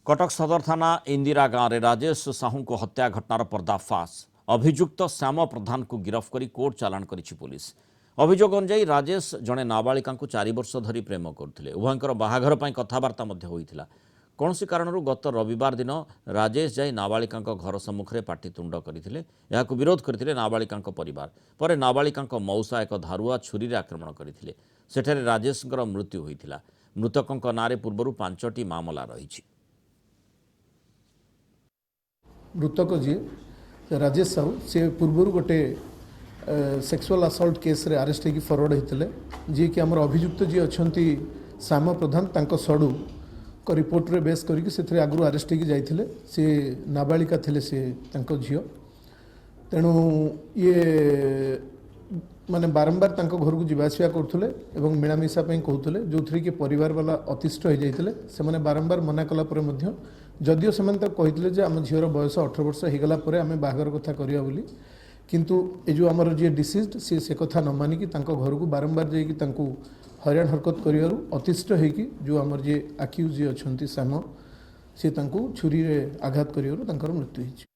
कटक सदर थाना इंदिरा गाँव में राजेश साहू को हत्या घटनार पर्दाफाश। अभियुक्त श्याम प्रधान को गिरफ्त कर कोर्ट चालाण करिछि पुलिस। अभियोग अनुଯାयी राजेश जड़े नाबालिका 4 वर्ष धरी प्रेम करते। उभयंकर बाहाघर पर कथबार्ता होता। कौन कारण गत रविवार दिन राजेश जाई नाबालिका घर सम्मुखें पाटितुंड करते। विरोध करते नाबालिका परिवार। पर नाबालिका मौसा एक धारुआ छुरी आक्रमण करते। सेठारे राजेश मृत्यु होता। मृतकों नारे पूर्व 5टी मामला रही। मृतक जी राजेश साहू से पूर्वर गोटे सेक्सुअल असल्ट केस रे अरेस्ट होगी फरवर्ड होते जी कि आमर अभियुक्त जी अच्छा श्याम प्रधान तांको सड़ू को रिपोर्ट रे बेस करके से आगु अरेस्ट होगी जाइए। सी नाबालिका थे सी झील तेणु ये माने बारंबार तांको घर को जावासिया करते और मिलामिशा कहते जो थी कि परिवार वाला अतिष्ठ हो जाते से बारंबार मना कला जदिओ से कहते आम झीर बयस 18 वर्ष होगला आम बाहर कथा करवा बोली किंतु ये जो आमर जी डिसीज्ड से कथा न मानिकी घर को बारंबार जाकि हराण हरकत कर अतिष्ठ होगी जो आमर जी आक्यूज जी अच्छा श्याम सी छुरी आघात कर मृत्यु हो।